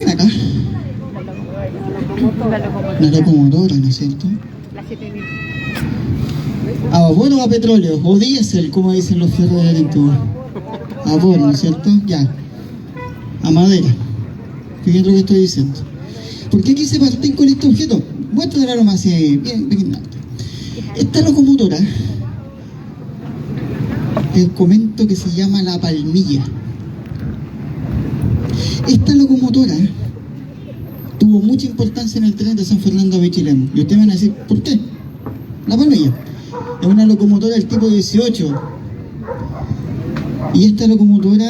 Acá, la locomotora, ¿no es cierto? La 7000. ¿A vapor o a petróleo? O diésel, como dicen los ferroviarios. A vapor, ¿no es cierto? Ya. A madera. Fíjense lo que estoy diciendo. ¿Por qué quise partir con este objeto? Voy a tratarlo más así, bien. Esta locomotora, les comento que se llama la Palmilla. Esta locomotora tuvo mucha importancia en el tren de San Fernando a Pichilemu. Y ustedes van a decir, ¿por qué? La Palmilla es una locomotora del tipo 18. Y esta locomotora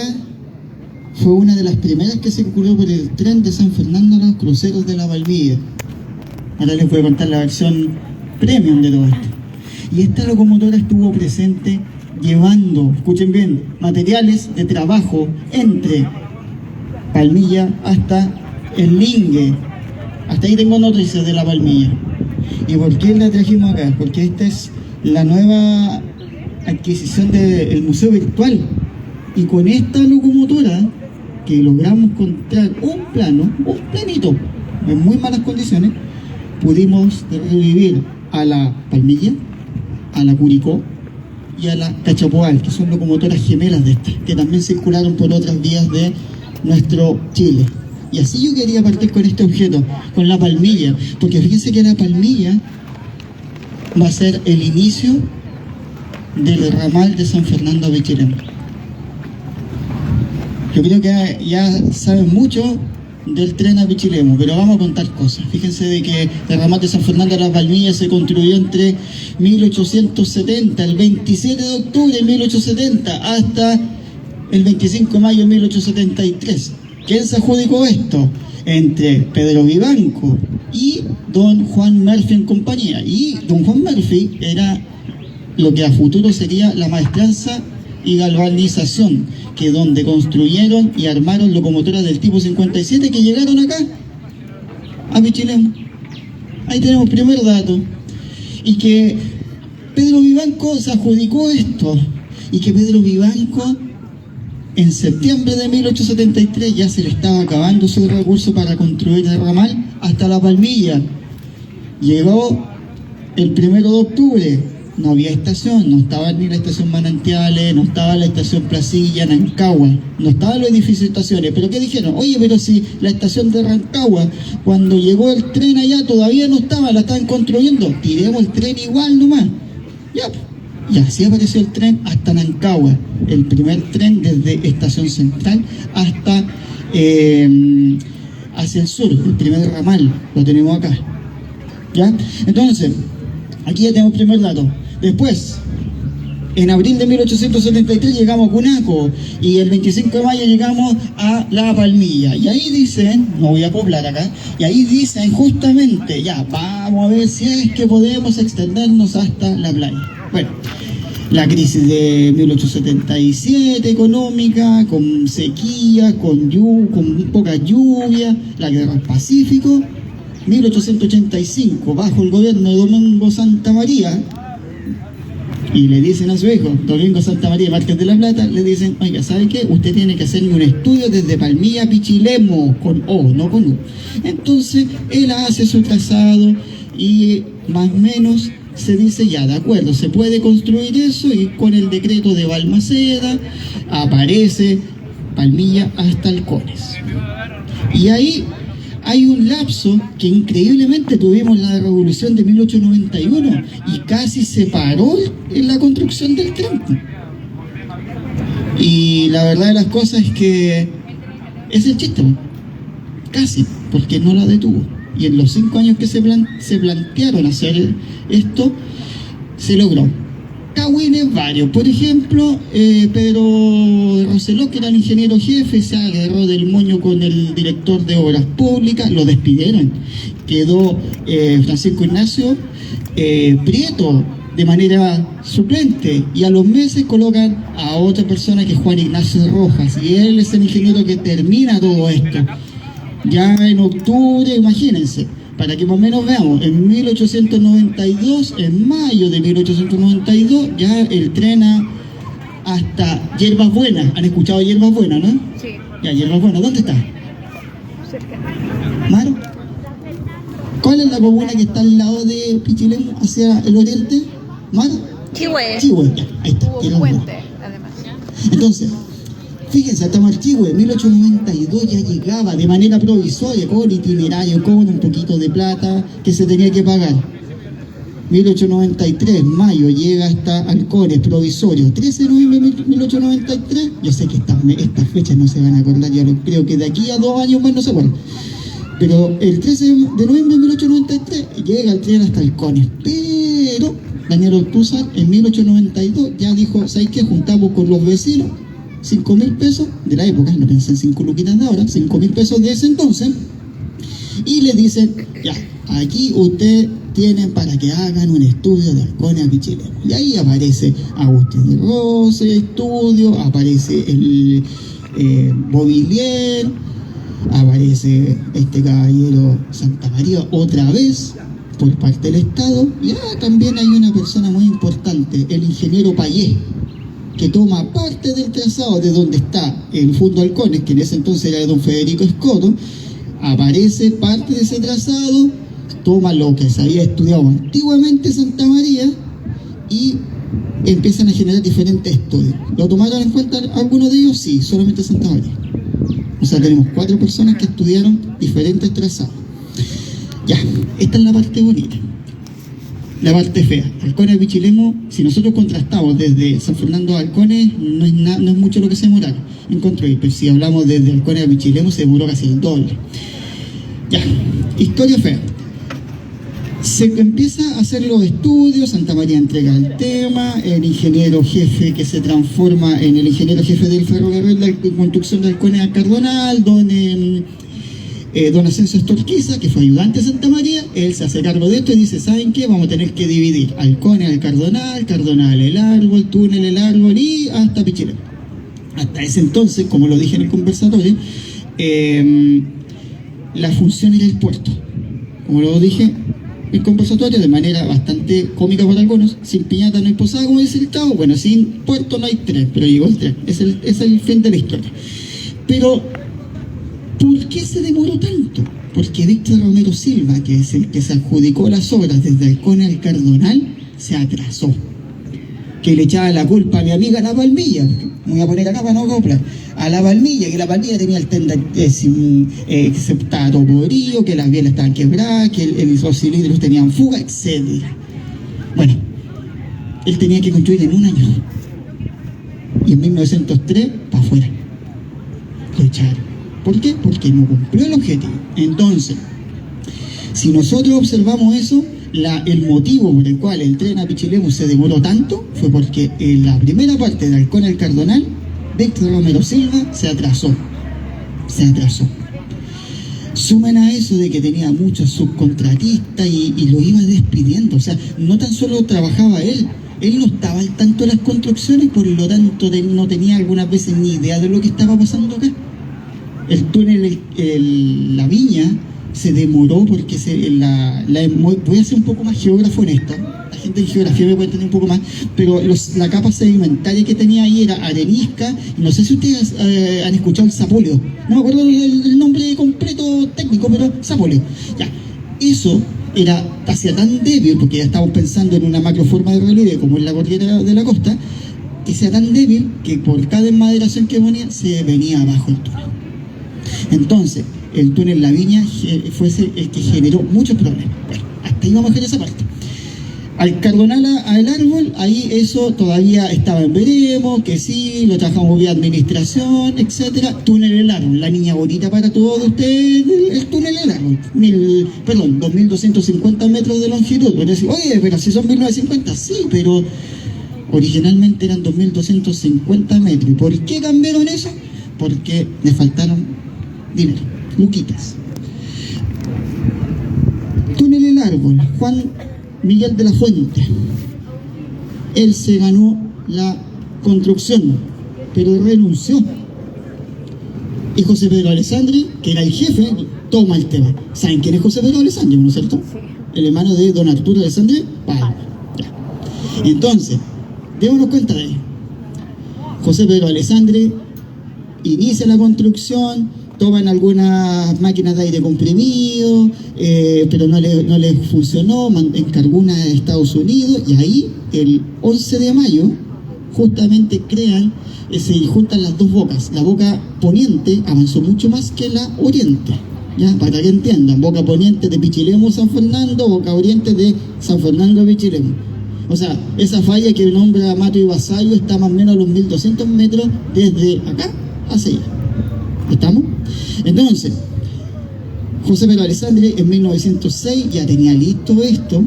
fue una de las primeras que circuló por el tren de San Fernando a los cruceros de la Palmilla. Ahora les voy a contar la versión premium de todo esto. Y esta locomotora estuvo presente llevando, escuchen bien, materiales de trabajo entre Palmilla hasta el Lingue. Hasta ahí tengo noticias de la Palmilla. ¿Y por qué la trajimos acá? Porque esta es la nueva adquisición del Museo Virtual. Y con esta locomotora, que logramos encontrar un planito, en muy malas condiciones, pudimos revivir a la Palmilla, a la Curicó y a la Cachapoal, que son locomotoras gemelas de estas, que también circularon por otras vías de nuestro Chile. Y así yo quería partir con este objeto, con la Palmilla, porque fíjense que la Palmilla va a ser el inicio del ramal de San Fernando a Pichilemu. Yo creo que ya saben mucho del tren a Pichilemu, pero vamos a contar cosas. Fíjense de que el ramal de San Fernando a la Palmilla se construyó entre 1870, el 27 de octubre de 1870, hasta el 25 de mayo de 1873. ¿Quién se adjudicó esto? Entre Pedro Vivanco y don Juan Murphy en compañía. Y don Juan Murphy era lo que a futuro sería la maestranza y galvanización, que donde construyeron y armaron locomotoras del tipo 57 que llegaron acá, a Pichilemu. Ahí tenemos el primer dato. Y que Pedro Vivanco se adjudicó esto. Y que Pedro Vivanco, en septiembre de 1873, ya se le estaba acabando su recurso para construir el ramal hasta la Palmilla. Llegó el 1 de octubre, no había estación, no estaba ni la estación Manantiales, no estaba la estación Placilla, Rancagua, no estaban los edificios de estaciones. ¿Pero qué dijeron? Oye, pero si la estación de Rancagua, cuando llegó el tren allá, todavía no estaba, la estaban construyendo, tiremos el tren igual nomás. Ya, y así apareció el tren hasta Rancagua, el primer tren desde Estación Central hasta hacia el sur, el primer ramal, lo tenemos acá. ¿Ya? Entonces, aquí ya tenemos el primer dato. Después, en abril de 1873 llegamos a Cunaco y el 25 de mayo llegamos a La Palmilla. Y ahí dicen, no voy a poblar acá, y ahí dicen justamente, ya, vamos a ver si es que podemos extendernos hasta la playa. Bueno, la crisis de 1877 económica, con sequía, con poca lluvia, la guerra del Pacífico, 1885, bajo el gobierno de Domingo Santa María, y le dicen a su hijo, Domingo Santa María Márquez de la Plata, le dicen, oiga, ¿sabe qué? Usted tiene que hacerme un estudio desde Palmilla a Pichilemu, con O, no con U. Entonces, él hace su trazado y más o menos se dice, ya, de acuerdo, se puede construir eso, y con el decreto de Balmaceda aparece Palmilla hasta Halcones. Y ahí hay un lapso que increíblemente tuvimos la revolución de 1891 y casi se paró en la construcción del tren. Y la verdad de las cosas es que es el chiste, casi, porque no la detuvo. Y en los 5 años que se plantearon hacer esto, se logró. Cagüines varios. Por ejemplo, Pedro Roseló, que era el ingeniero jefe, se agarró del moño con el director de obras públicas, lo despidieron. Quedó Francisco Ignacio Prieto de manera suplente, y a los meses colocan a otra persona que es Juan Ignacio Rojas, y él es el ingeniero que termina todo esto. Ya en octubre, imagínense, para que más o menos veamos, en 1892, en mayo de 1892, ya el tren hasta Yerbas Buenas. ¿Han escuchado Yerbas Buenas, no? Sí. Ya, Yerbas Buenas, ¿dónde está? Cerca. ¿Maro? ¿Cuál es la comuna que está al lado de Pichilemu, hacia el oriente? ¿Maro? Chihue. Chihue, ya, ahí está. Hubo tiene un un puente, además. Entonces, fíjense, hasta Marchihue, 1892 ya llegaba de manera provisoria, con itinerario, con un poquito de plata que se tenía que pagar. 1893, mayo, llega hasta Halcones, provisorio. 13 de noviembre de 1893, yo sé que estas fechas no se van a acordar, yo creo que de aquí a 2 años más no se acuerdan. Pero el 13 de noviembre de 1893 llega el tren hasta Halcones. Pero Daniel Ortúzar en 1892 ya dijo, ¿sabes qué? Juntamos con los vecinos 5.000 pesos de la época, no pensé en 5 luquitas de ahora, 5.000 pesos de ese entonces, y le dicen, ya, aquí usted tienen para que hagan un estudio de Halcones a Pichilemu. Y ahí aparece Agustín de Rose, estudio, aparece el Bovillier, aparece este caballero Santa María otra vez por parte del Estado. Y también hay una persona muy importante, el ingeniero Payés, que toma parte del trazado de donde está el Fundo Halcones, que en ese entonces era de don Federico Escoto. Aparece parte de ese trazado, toma lo que se había estudiado antiguamente Santa María y empiezan a generar diferentes estudios. ¿Lo tomaron en cuenta algunos de ellos? Sí, solamente Santa María. O sea, tenemos 4 personas que estudiaron diferentes trazados. Ya, esta es la parte bonita. La parte fea. Halcones a Pichilemu, si nosotros contrastamos desde San Fernando a Halcones, no es mucho lo que se demoraron en construir, pero si hablamos desde Halcones a Pichilemu, se demoró casi el doble. Ya, historia fea. Se empieza a hacer los estudios, Santa María entrega el tema, el ingeniero jefe que se transforma en el ingeniero jefe del ferrocarril de construcción de Halcones al Cardonal, don Asensio Estorquiza, que fue ayudante de Santa María, él se hace cargo de esto y dice, ¿saben qué? Vamos a tener que dividir Halcones al Cardonal, Cardonal el árbol, Túnel el árbol y hasta Pichilemu. Hasta ese entonces, como lo dije en el conversatorio, la función era el puerto. Como lo dije, el conversatorio de manera bastante cómica para algunos, sin piñata no hay posada, como dice el Estado, bueno, sin puerto no hay tren, pero llegó el tren, es el fin de la historia. Pero, ¿por qué se demoró tanto? Porque Víctor Romero Silva, que es el que se adjudicó las obras desde Halcones al Cardonal, se atrasó. Que le echaba la culpa a mi amiga La Palmilla, me voy a poner acá para no coplar, a La Palmilla, que La Palmilla tenía el tender que estaba todo podrido, que las bielas estaban quebradas, que los cilindros tenían fuga, etc. Bueno, él tenía que construir en un año. Y en 1903, para afuera. Lo echaron. ¿Por qué? Porque no cumplió el objetivo. Entonces, si nosotros observamos eso, el motivo por el cual el tren a Pichilemu se demoró tanto fue porque en la primera parte de Halcones al Cardonal, Víctor Romero Silva se atrasó. Sumen a eso de que tenía muchos subcontratistas y lo iba despidiendo. O sea, no tan solo trabajaba él no estaba al tanto de las construcciones, por lo tanto no tenía algunas veces ni idea de lo que estaba pasando acá. El túnel, la viña, se demoró porque voy a ser un poco más geógrafo en esto. La gente en geografía me puede entender un poco más, pero la capa sedimentaria que tenía ahí era arenisca. No sé si ustedes han escuchado el sapóleo. No me acuerdo el nombre completo técnico, pero sapóleo. Ya, eso hacía tan débil, porque ya estamos pensando en una macroforma de relieve como es la cordillera de la costa, que sea tan débil que por cada enmaderación que ponía se venía abajo el túnel. Entonces, el túnel La Viña fue el que generó muchos problemas. Bueno, hasta ahí vamos a dejar esa parte. Al Cardonal al árbol, ahí eso todavía estaba en veremos, que sí, lo trabajamos vía administración, etcétera. Túnel el árbol, la niña bonita para todos ustedes, el túnel el árbol. 2.250 metros de longitud. Bueno, decir, oye, pero si son 1.950, sí, pero originalmente eran 2.250 metros. ¿Y por qué cambiaron eso? Porque le faltaron dinero, luquitas. Túnel el árbol, Juan Miguel de la Fuente. Él se ganó la construcción, pero renunció. Y José Pedro Alessandri, que era el jefe, toma el tema. ¿Saben quién es José Pedro Alessandri, no es cierto? El hermano de don Arturo Alessandri. Vale, ya. Entonces, démonos cuenta de ello. José Pedro Alessandri inicia la construcción, toman algunas máquinas de aire comprimido, pero no les funcionó, encargó una de Estados Unidos, y ahí el 11 de mayo justamente se juntan las dos bocas. La boca poniente avanzó mucho más que la oriente, ¿ya? Para que entiendan, boca poniente de Pichilemu, San Fernando, boca oriente de San Fernando, Pichilemu. O sea, esa falla que nombra Mato y Vasallo está más o menos a los 1200 metros desde acá hacia allá. ¿Estamos? Entonces, José Pedro Alessandri en 1906 ya tenía listo esto,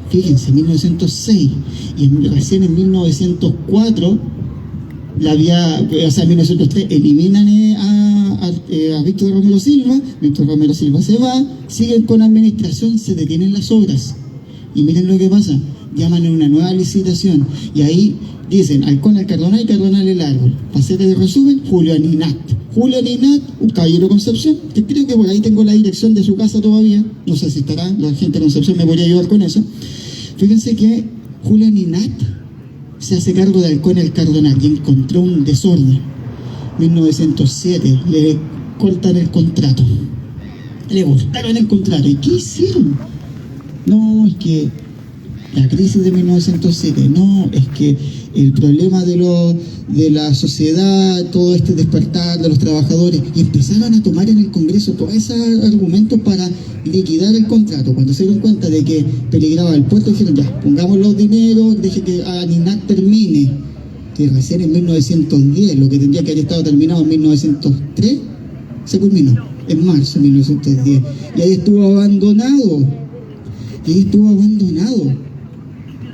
fíjense, 1906, y recién en 1904, en 1903 eliminan a Víctor Romero Silva. Víctor Romero Silva se va, siguen con administración, se detienen las obras, y miren lo que pasa, llaman en una nueva licitación, y ahí dicen Halcón al Cardonal y Cardonal el árbol. Para hacer el resumen, Julio Aninat, un caballero Concepción, que creo que por ahí tengo la dirección de su casa todavía, no sé si estará, la gente de Concepción me podría ayudar con eso. Fíjense que Julio Aninat se hace cargo de Halcón al Cardonal y encontró un desorden. 1907, le cortan el contrato. Le cortaron el contrato. ¿Y qué hicieron? No, es que la crisis de 1907, no, es que el problema de la sociedad, todo este despertar de los trabajadores, y empezaron a tomar en el Congreso todos esos argumentos para liquidar el contrato. Cuando se dieron cuenta de que peligraba el puerto, dijeron ya, pongamos los dineros, deje que Aninat termine. Y recién en 1910, lo que tendría que haber estado terminado en 1903, se culminó, en marzo de 1910. Y ahí estuvo abandonado.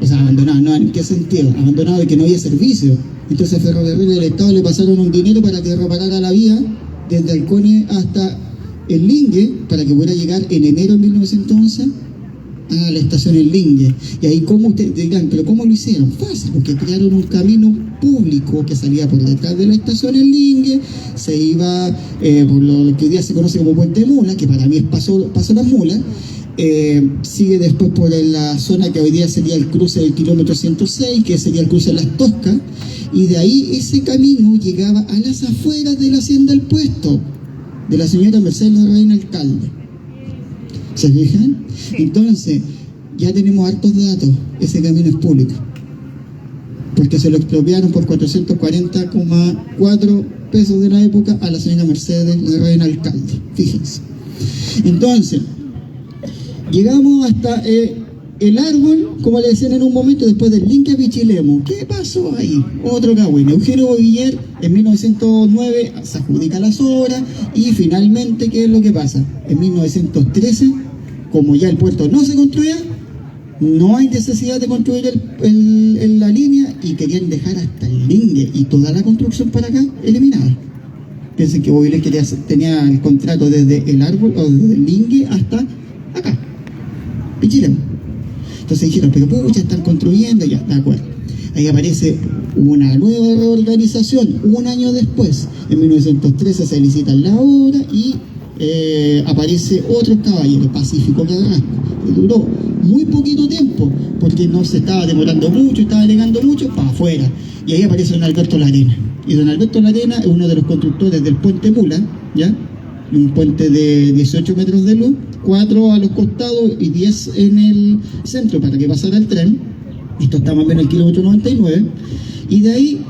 O sea, abandonado, ¿no? ¿En qué sentido? Abandonado de que no había servicio. Entonces a Ferrocarril del Estado le pasaron un dinero para que reparara la vía desde Halcone hasta el Lingue, para que pudiera llegar en enero de 1911 a la estación El Lingue. Y ahí, ¿cómo ustedes dirán? ¿Pero cómo lo hicieron? Fácil, porque crearon un camino público que salía por detrás de la estación El Lingue, se iba por lo que hoy día se conoce como Puente Mula, que para mí es Paso Las Mulas. Sigue después por la zona que hoy día sería el cruce del kilómetro 106, que sería el cruce de Las Toscas, y de ahí ese camino llegaba a las afueras de la hacienda El Puesto, de la señora Mercedes Reina Alcalde. ¿Se fijan? Entonces, ya tenemos hartos datos, ese camino es público, porque se lo expropiaron por 440,4 pesos de la época a la señora Mercedes Reina Alcalde, fíjense. Entonces, llegamos hasta el árbol, como le decían en un momento, después del Linque a Pichilemu. ¿Qué pasó ahí? Otro cagüín. Eugenio Boviller en 1909 se adjudica las obras, y finalmente, ¿qué es lo que pasa? En 1913, como ya el puerto no se construía, no hay necesidad de construir la línea, y querían dejar hasta el Lingue y toda la construcción para acá eliminada. Piensen que Boviller tenía el contrato desde el árbol, o desde el Lingue hasta acá, Pichilemu. Entonces dijeron, pero pucha, están construyendo, ya, de acuerdo. Ahí aparece una nueva reorganización, un año después, en 1913 se licita la obra, y aparece otro caballero, Pacífico Carrasco, que duró muy poquito tiempo, porque no se estaba demorando mucho, estaba alegando mucho, para afuera. Y ahí aparece don Alberto Larena. Y don Alberto Larena es uno de los constructores del puente Mula, ¿ya? Un puente de 18 metros de luz, 4 a los costados y 10 en el centro para que pasara el tren. Esto está más o menos en el kilómetro 99. Y de ahí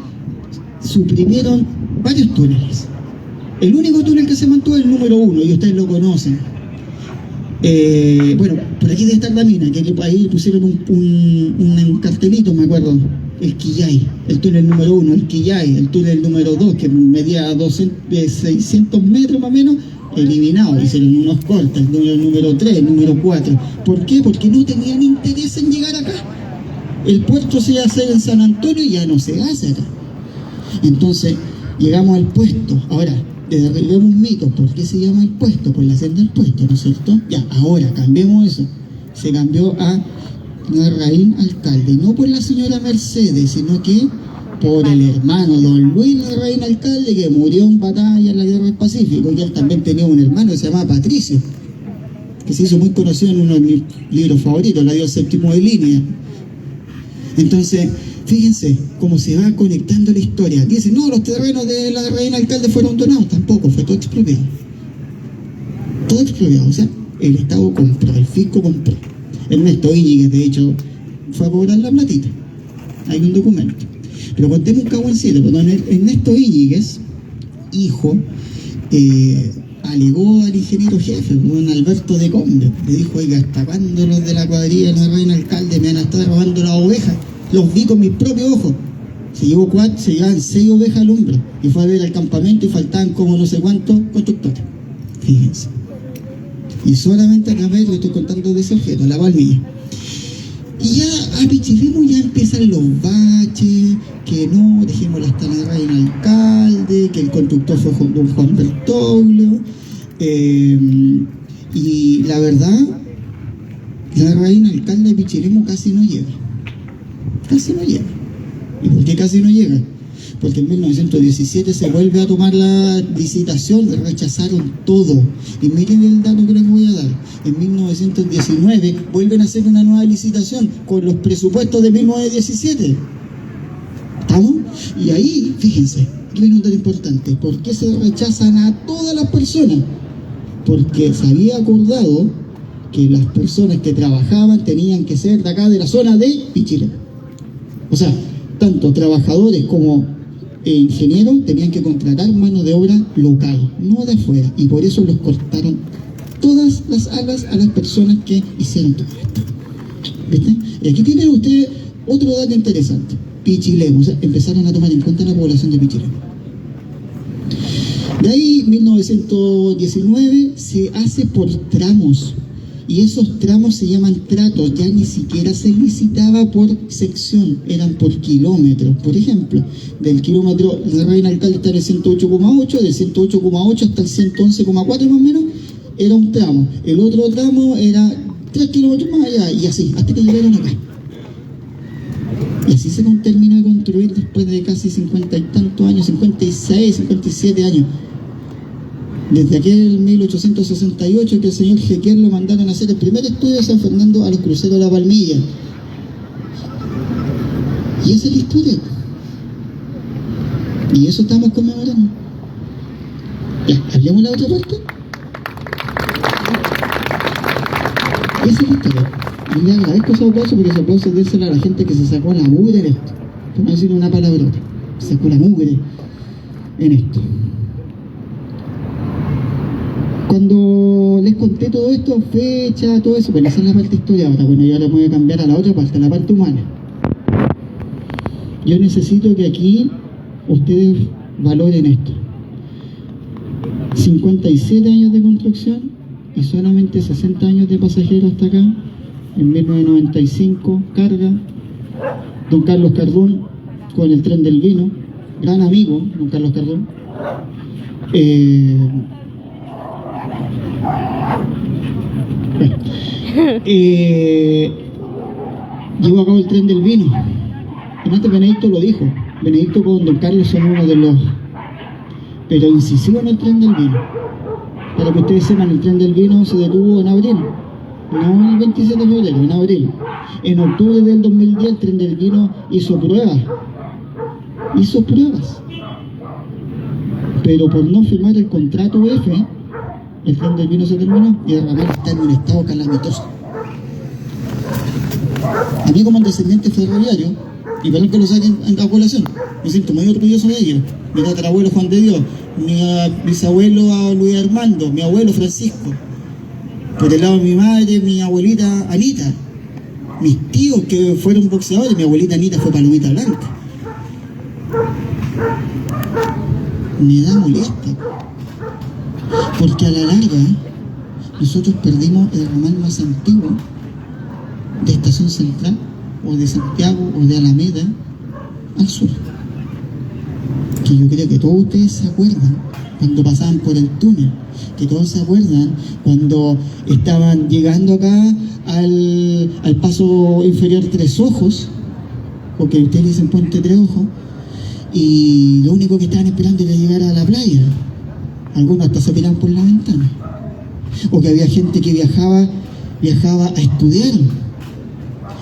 suprimieron varios túneles. El único túnel que se mantuvo es el número 1, y ustedes lo conocen. Bueno, por aquí debe estar la mina, que ahí pusieron un cartelito, me acuerdo. El Quillay, el túnel número 1, el Quillay, el túnel número 2, que medía 600 metros más o menos, eliminado, hicieron unos cortes, el número 3, el número 4. ¿Por qué? Porque no tenían interés en llegar acá. El puerto se iba a hacer en San Antonio y ya no se hace acá. Entonces, llegamos al puesto. Ahora, derribemos mitos. ¿Por qué se llama el puesto? Por la senda del puesto, ¿no es cierto? Ya, ahora, cambiemos eso. Se cambió a Larraín Alcalde, no por la señora Mercedes, sino que por el hermano don Luis Larraín Alcalde, que murió en batalla en la Guerra del Pacífico, y él también tenía un hermano que se llamaba Patricio, que se hizo muy conocido en uno de mis libros favoritos, La Dios Séptimo de Línea. Entonces, fíjense cómo se va conectando la historia. Dicen, no, los terrenos de Larraín Alcalde fueron donados, tampoco, fue todo expropiado. todo expropiado. O sea, el Estado compró, el fisco compró. Ernesto Íñiguez, de hecho, fue a cobrar la platita. Hay un documento. Pero contemos un cabo en siete, porque Ernesto Íñiguez, hijo, alegó al ingeniero jefe, don Alberto de Conde. Le dijo: oiga, ¿hasta cuándo los de la cuadrilla de la reina alcalde me van a estar robando las ovejas? Los vi con mis propios ojos. Se llevaban 6 ovejas al hombro y fue a ver al campamento y faltaban como no sé cuántos constructores. Fíjense. Y solamente a través, lo estoy contando de ese objeto, la palmilla. Y ya a Pichilemu ya empiezan los baches, que no, dejémosla hasta la reina alcalde, que el constructor fue don Juan Bertoglio. Y la verdad, la reina alcalde de Pichilemu casi no llega. Casi no llega. ¿Y por qué casi no llega? Porque en 1917 se vuelve a tomar la licitación, rechazaron todo. Y miren el dato que les voy a dar. En 1919 vuelven a hacer una nueva licitación con los presupuestos de 1917. ¿Estamos? Y ahí, fíjense, aquí viene un dato importante. ¿Por qué se rechazan a todas las personas? Porque se había acordado que las personas que trabajaban tenían que ser de acá, de la zona de Pichilemu. O sea, tanto trabajadores como ingenieros tenían que contratar mano de obra local, no de afuera, y por eso los cortaron todas las alas a las personas que hicieron todo esto. ¿Viste? Y aquí tienen ustedes otro dato interesante. Pichilemu, o sea, empezaron a tomar en cuenta la población de Pichilemu. De ahí, 1919, se hace por tramos. Y esos tramos se llaman tratos, ya ni siquiera se licitaba por sección, eran por kilómetros. Por ejemplo, del kilómetro de Reina Alcalde está en el 108,8, del 108,8 hasta el 111,4 más o menos, era un tramo. El otro tramo era 3 kilómetros más allá, y así, hasta que llegaron acá. Y así se terminó de construir después de casi 50 y tantos años, 56, 57 años. Desde aquel 1868 que el señor Jequier lo mandaron a hacer el primer estudio de San Fernando a los cruceros de la Palmilla. Y esa es la historia. Y eso estamos conmemorando. Ya, ¿hablamos la otra parte? Esa es la historia. Y le agradezco ese aplauso, porque ese aplauso es dérselo a la gente que se sacó la mugre en esto. Por no decir una palabrota. Se sacó la mugre en esto. Cuando les conté todo esto, fecha, todo eso, pues esa es la parte historia. Ahora, bueno, ya le voy a cambiar a la otra parte, a la parte humana. Yo necesito que aquí ustedes valoren esto. 57 años de construcción y solamente 60 años de pasajeros hasta acá. En 1995, carga. Don Carlos Cardún con el tren del vino. Gran amigo, don Carlos Cardún. Llevó a cabo el tren del vino. Antes Benedicto lo dijo. Benedicto con don Carlos son uno de los, pero incisivos en el tren del vino. Para que ustedes sepan, el tren del vino se detuvo en abril, no el 27 de febrero, en abril. En octubre del 2010 el tren del vino hizo pruebas, pero por no firmar el contrato F, el tren del vino se terminó y el ramal está en un estado calamitoso. A mí, como descendiente ferroviario, y perdón que lo saquen en calculación, me siento muy orgulloso de ellos. Mi tatarabuelo Juan de Dios, mi bisabuelo Luis Armando, mi abuelo Francisco, por el lado de mi madre, mi abuelita Anita, mis tíos que fueron boxeadores, mi abuelita Anita fue palomita blanca. Me da molestia, porque a la larga nosotros perdimos el ramal más antiguo de Estación Central, o de Santiago, o de Alameda, al sur. Que yo creo que todos ustedes se acuerdan cuando pasaban por el túnel, que todos se acuerdan cuando estaban llegando acá al paso inferior Tres Ojos, o que ustedes dicen Puente Tres Ojos, y lo único que estaban esperando era llegar a la playa. Algunos hasta se miraban por la ventana. O que había gente que viajaba a estudiar,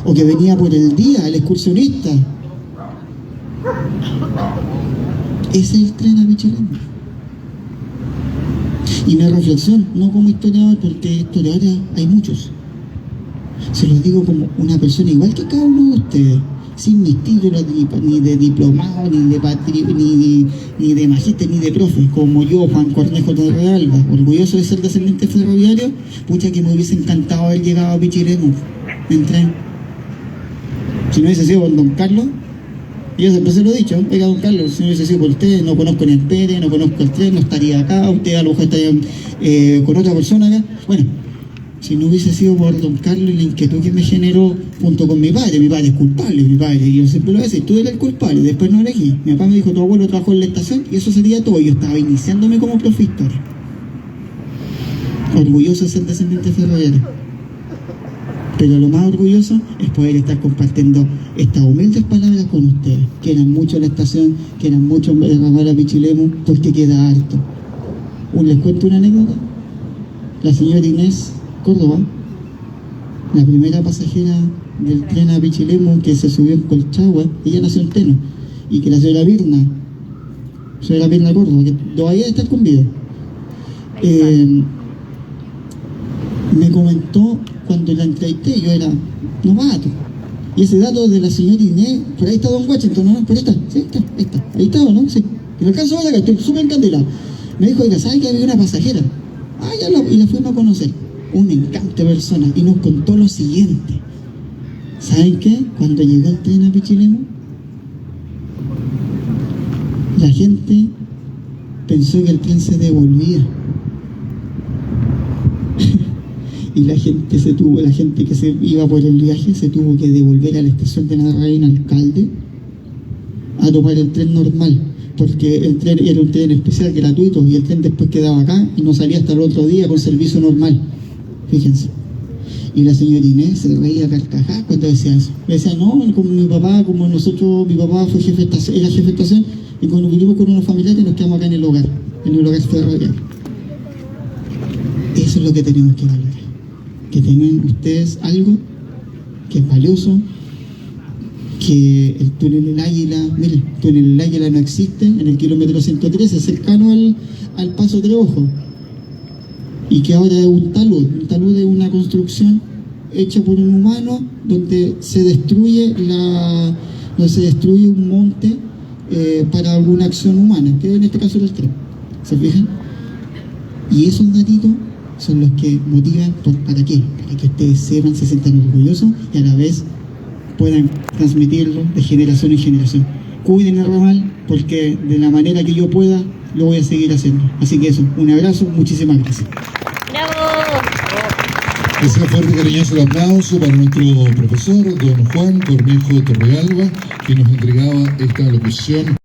o que venía por el día, el excursionista. Ese es el tren a Pichilemu. Y mi reflexión, no como historiador, porque historiadores hay muchos. Se los digo como una persona igual que cada uno de ustedes, sin mis títulos ni de diplomado, ni de magíster, ni de profe, como yo, Juan Cornejo Torrealba, orgulloso de ser descendiente ferroviario. Pucha que me hubiese encantado haber llegado a Pichilemu en tren. Si no hubiese sido por don Carlos, yo siempre se lo he dicho, oiga don Carlos, si no hubiese sido por usted, no conozco ni el Pérez, no conozco el tren, no estaría acá, usted a lo mejor estaría con otra persona acá. Bueno, si no hubiese sido por don Carlos y la inquietud que me generó junto con mi padre es culpable, y yo siempre lo decía, tú eres el culpable, después no elegí. Mi papá me dijo, tu abuelo trabajó en la estación y eso sería todo. Yo estaba iniciándome como profe de historia. Orgulloso de ser descendiente ferroviario. Pero lo más orgulloso es poder estar compartiendo estas humildes palabras con ustedes, que eran mucho en la estación, que eran mucho en el ramal a Pichilemu, porque queda harto. Les cuento una anécdota. La señora Inés Córdoba, la primera pasajera del tren a Pichilemu que se subió en Colchagua, ella nació en Teno, y que la señora Birna Córdoba, que todavía está con vida, me comentó cuando la entrevisté, yo era novato, y ese dato de la señora Inés, por ahí está don Washington, ¿no? Por ahí está, sí, ahí está, ¿no? Sí, y lo alcanzo a ver acá, estoy súper encandilado. Me dijo, oiga, ¿sabe que había una pasajera? Y la fuimos a conocer. Un encanto de persona, y nos contó lo siguiente. ¿Saben qué? Cuando llegó el tren a Pichilemu, la gente pensó que el tren se devolvía. Y la gente que se iba por el viaje se tuvo que devolver a la estación de la Reina Alcalde a tomar el tren normal, porque el tren era un tren especial gratuito y el tren después quedaba acá y no salía hasta el otro día con servicio normal. Fíjense. Y la señora Inés se reía a carcajadas cuando decía eso. Le decía, no, como mi papá fue era jefe de estación, y cuando vivimos con unos familiares nos quedamos acá en el hogar ferroviario. Eso es lo que tenemos que valorar. Que tengan ustedes algo que es valioso, que el túnel del Águila, miren, el túnel del Águila no existe en el kilómetro 113, cercano al Paso de Ojo. Y que ahora es un talud de una construcción hecha por un humano donde se destruye un monte para alguna acción humana, que en este caso era el tren. ¿Se fijan? Y esos datitos son los que motivan ¿para qué? Para que ustedes sepan, se sientan orgullosos y a la vez puedan transmitirlo de generación en generación. Cuiden el ramal, porque de la manera que yo pueda lo voy a seguir haciendo. Así que eso, un abrazo, muchísimas gracias. ¡Bravo! Ese fuerte y cariñoso aplauso para nuestro profesor, don Juan Cornejo Torrealba, que nos entregaba esta locución.